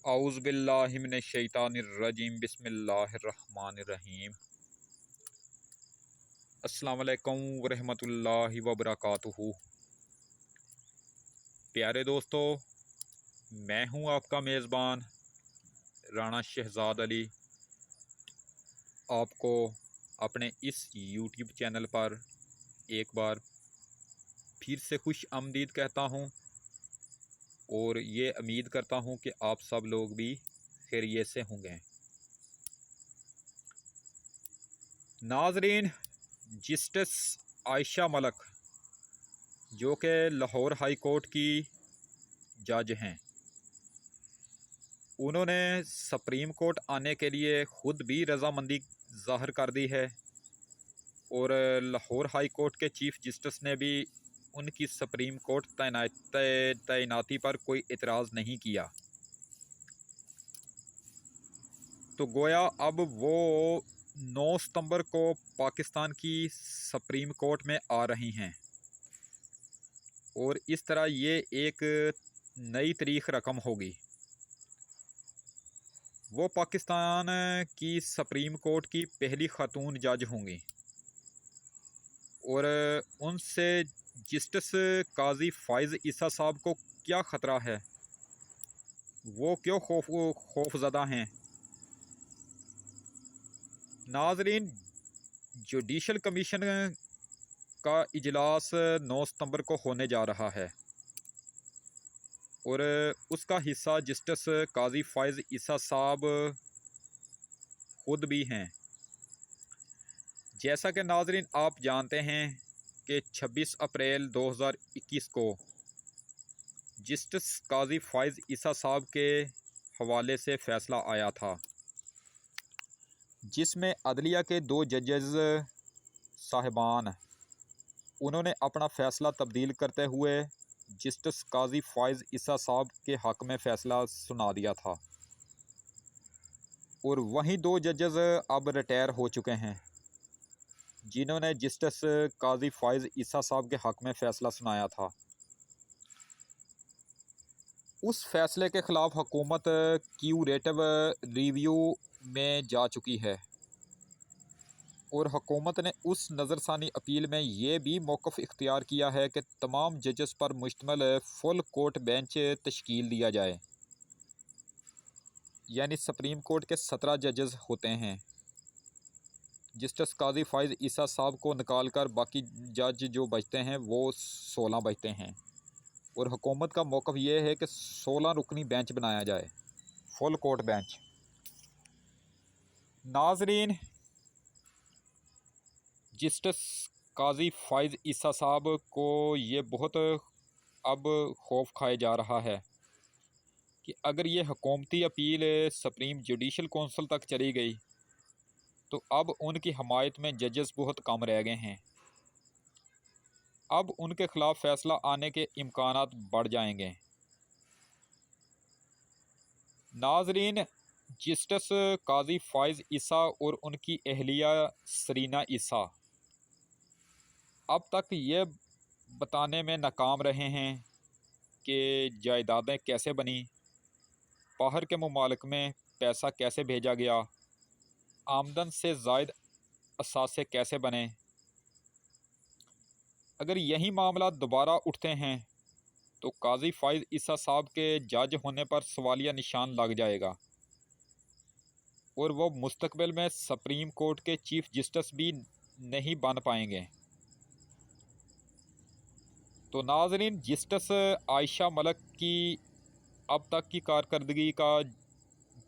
औज़ु बिल्लाहि मिनश शैतानिर रजीम बिस्मिल्लाहिर रहमानिर रहीम। अस्सलामु अलैकुम वरहमतुल्लाहि वबरकातुहू। प्यारे दोस्तों, मैं हूं आपका मेज़बान राना शहजाद अली। आपको अपने इस यूट्यूब चैनल पर एक बार फिर से खुश आमदीद कहता हूं और ये उम्मीद करता हूं कि आप सब लोग भी खैरियत से होंगे। नाज़रीन, जस्टिस आयशा मलिक जो कि लाहौर हाई कोर्ट की जज हैं, उन्होंने सुप्रीम कोर्ट आने के लिए ख़ुद भी रज़ामंदी ज़ाहिर कर दी है और लाहौर हाई कोर्ट के चीफ़ जस्टिस ने भी उनकी सुप्रीम कोर्ट तैनाती पर कोई एतराज़ नहीं किया। तो गोया अब वो 9 सितंबर को पाकिस्तान की सुप्रीम कोर्ट में आ रही हैं और इस तरह ये एक नई तारीख़ रकम होगी। वो पाकिस्तान की सुप्रीम कोर्ट की पहली खातून जज होंगी और उनसे जस्टिस काजी फ़ाइज़ ईसा साहब को क्या ख़तरा है, वो क्यों खौफज़दा हैं। नाज़रीन, जुडिशल कमीशन का इजलास 9 सितंबर को होने जा रहा है और उसका हिस्सा जस्टिस काजी फ़ाइज़ ईसा साहब खुद भी हैं। जैसा कि नाज़रीन आप जानते हैं कि 26 अप्रैल 2021 को जस्टिस काजी फ़ाइज़ ईसा साहब के हवाले से फ़ैसला आया था, जिसमें अदलिया के 2 जजेज़ साहिबान उन्होंने अपना फ़ैसला तब्दील करते हुए जस्टिस काजी फ़ाइज़ ईसा साहब के हक़ में फ़ैसला सुना दिया था और वहीं 2 जजेज़ अब रिटायर हो चुके हैं जिन्होंने जस्टिस काजी फ़ाइज़ ईसा साहब के हक़ में फ़ैसला सुनाया था। उस फ़ैसले के ख़िलाफ़ हुकूमत क्यूरेटिव रिव्यू में जा चुकी है और हुकूमत ने उस नज़रसानी अपील में ये भी मौक़िफ़ इख्तियार किया है कि तमाम जजेस पर मुश्तमिल फुल कोर्ट बेंच तश्कील दिया जाए। यानी सुप्रीम कोर्ट के 17 जजेस होते हैं, जस्टिस काजी फ़ाइज़ ईसा साहब को निकाल कर बाकी जज जो बचते हैं वो 16 बचते हैं और हुकूमत का मौक़िफ़ ये है कि 16 रुकनी बेंच बनाया जाए, फुल कोर्ट बेंच। नाज़रीन, जस्टिस काजी फ़ाइज़ ईसा साहब को ये बहुत अब खौफ खाए जा रहा है कि अगर ये हुकूमती अपील सुप्रीम जुडिशल कौंसिल तक चली गई तो अब उनकी हमायत में जजेस बहुत कम रह गए हैं। अब उनके ख़िलाफ़ फ़ैसला आने के इम्कानात बढ़ जाएंगे। नाज़रीन, जस्टिस काजी फ़ाइज़ ईसा और उनकी अहलिया सरीना ईसा अब तक ये बताने में नाकाम रहे हैं कि जायदादें कैसे बनी, बाहर के ममालिक में पैसा कैसे भेजा गया, आमदन से ज़ायद असासे कैसे बने। अगर यही मामला दोबारा उठते हैं तो काजी फ़ाइज़ ईसा साहब के जज होने पर सवालिया निशान लग जाएगा और वो मुस्तकबिल में सुप्रीम कोर्ट के चीफ़ जस्टिस भी नहीं बन पाएंगे। तो नाज़रीन, जस्टिस आयशा मलिक की अब तक की कारकर्दगी का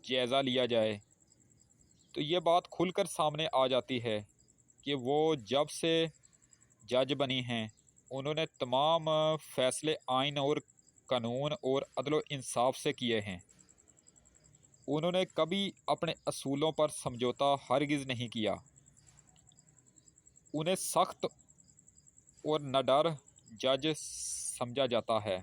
जायज़ा लिया जाए तो ये बात खुलकर सामने आ जाती है कि वो जब से जज बनी हैं उन्होंने तमाम फ़ैसले आइन और कानून और अदल इंसाफ से किए हैं। उन्होंने कभी अपने असूलों पर समझौता हरगिज़ नहीं किया। उन्हें सख्त और निडर जज समझा जाता है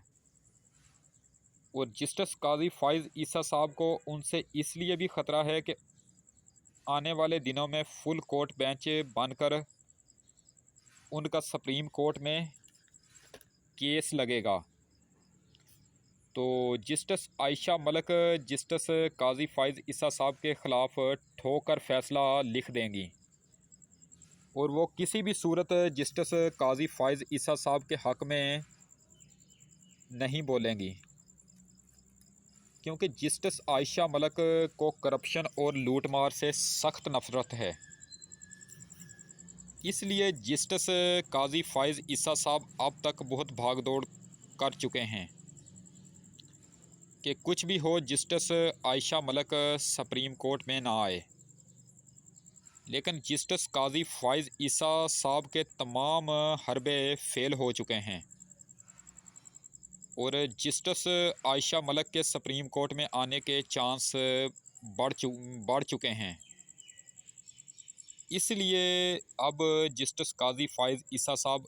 और जस्टिस काजी फ़ाइज़ ईसा साहब को उनसे इसलिए भी ख़तरा है कि आने वाले दिनों में फुल कोर्ट बेंच बनकर उनका सुप्रीम कोर्ट में केस लगेगा तो जस्टिस आयशा मलिक जस्टिस काजी फ़ाइज़ ईसा साहब के ख़िलाफ़ ठोकर फैसला लिख देंगी और वो किसी भी सूरत जस्टिस काजी फ़ाइज़ ईसा साहब के हक़ में नहीं बोलेंगी, क्योंकि जस्टिस आयशा मलिक को करप्शन और लूटमार से सख्त नफ़रत है। इसलिए जस्टिस काजी फ़ाइज़ ईसा साहब अब तक बहुत भाग दौड़ कर चुके हैं कि कुछ भी हो justice Ayesha Malik supreme court में ना आए। लेकिन जस्टिस काजी फ़ाइज़ ईसा साहब के तमाम हरबे फेल हो चुके हैं और जस्टिस आयशा मलिक के सुप्रीम कोर्ट में आने के चांस बढ़ चुके हैं। इसलिए अब जस्टिस काजी फ़ाइज़ ईसा साहब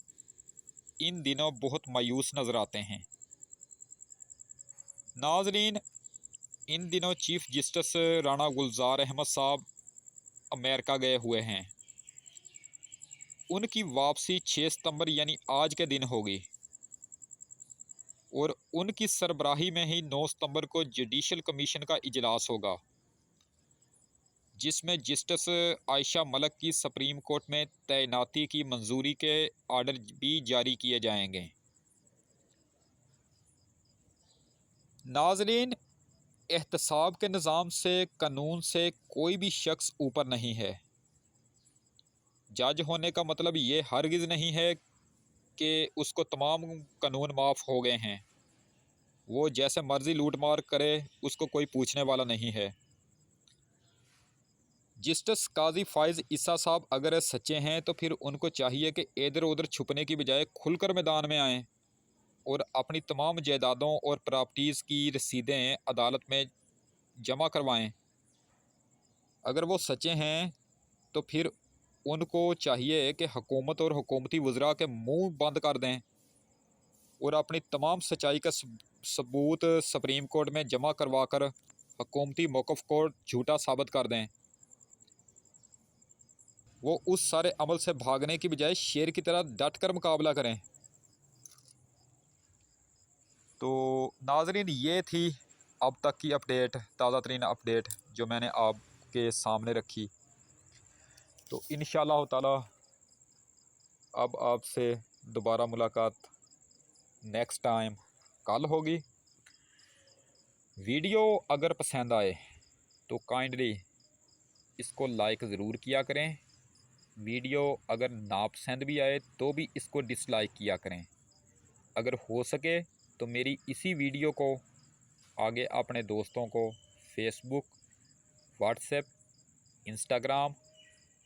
इन दिनों बहुत मायूस नज़र आते हैं। नाज़रीन, इन दिनों चीफ़ जस्टिस राणा गुलजार अहमद साहब अमेरिका गए हुए हैं। उनकी वापसी 6 सितंबर यानी आज के दिन होगी और उनकी सरबराही में ही 9 सितंबर को जुडिशल कमीशन का इजलास होगा, जिसमें जस्टिस आयशा मलिक की सुप्रीम कोर्ट में तैनाती की मंजूरी के आर्डर भी जारी किए जाएंगे। नाज़रीन, एहतसाब के निज़ाम से, कानून से कोई भी शख्स ऊपर नहीं है। जज होने का मतलब ये हरगिज़ नहीं है कि उसको तमाम कानून माफ़ हो गए हैं, वो जैसे मर्ज़ी लूट मार करे, उसको कोई पूछने वाला नहीं है। जस्टिस काजी फ़ाइज़ ईसा साहब अगर सच्चे हैं तो फिर उनको चाहिए कि इधर उधर छुपने की बजाय खुलकर मैदान में आएँ और अपनी तमाम जायदादों और प्रॉपर्टीज़ की रसीदें अदालत में जमा करवाएं। अगर वो सच्चे हैं तो फिर उनको चाहिए कि हुकूमत और हुकूमती वज़रा के मुंह बंद कर दें और अपनी तमाम सच्चाई का सबूत सुप्रीम कोर्ट में जमा करवा कर हुकूमती मौक़िफ़ को झूठा साबित कर दें। वो उस सारे अमल से भागने की बजाय शेर की तरह डट कर मुकाबला करें। तो नाज़रीन, ये थी अब तक की अपडेट, ताज़ा तरीन अपडेट जो मैंने आपके सामने रखी। तो इंशाअल्लाह ताला अब आपसे दोबारा मुलाकात नेक्स्ट टाइम कल होगी। वीडियो अगर पसंद आए तो काइंडली इसको लाइक ज़रूर किया करें। वीडियो अगर नापसंद भी आए तो भी इसको डिसलाइक किया करें। अगर हो सके तो मेरी इसी वीडियो को आगे अपने दोस्तों को फेसबुक, व्हाट्सएप, इंस्टाग्राम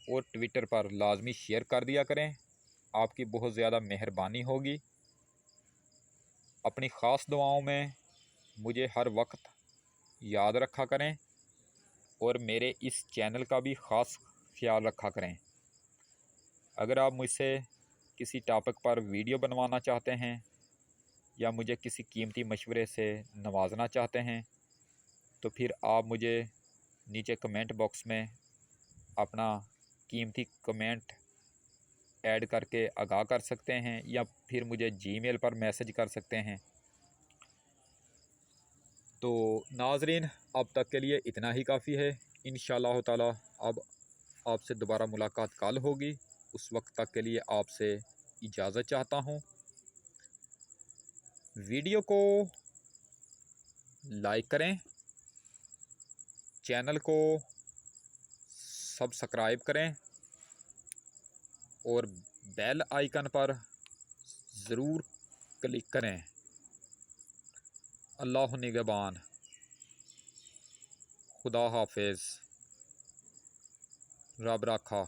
और ट्विटर पर लाजमी शेयर कर दिया करें। आपकी बहुत ज़्यादा मेहरबानी होगी। अपनी ख़ास दुआओं में मुझे हर वक्त याद रखा करें और मेरे इस चैनल का भी ख़ास ख्याल रखा करें। अगर आप मुझसे किसी टॉपिक पर वीडियो बनवाना चाहते हैं या मुझे किसी कीमती मशवरे से नवाजना चाहते हैं तो फिर आप मुझे नीचे कमेंट बॉक्स में अपना कीमती कमेंट ऐड करके आगाह कर सकते हैं या फिर मुझे जीमेल पर मैसेज कर सकते हैं। तो नाज़रीन, अब तक के लिए इतना ही काफ़ी है। इंशाअल्लाह ताला अब आपसे दोबारा मुलाकात कल होगी। उस वक्त तक के लिए आपसे इजाज़त चाहता हूँ। वीडियो को लाइक करें, चैनल को सब्सक्राइब करें और बेल आइकन पर ज़रूर क्लिक करें। अल्लाह निगहबान। खुदा हाफिज़। रब राखा।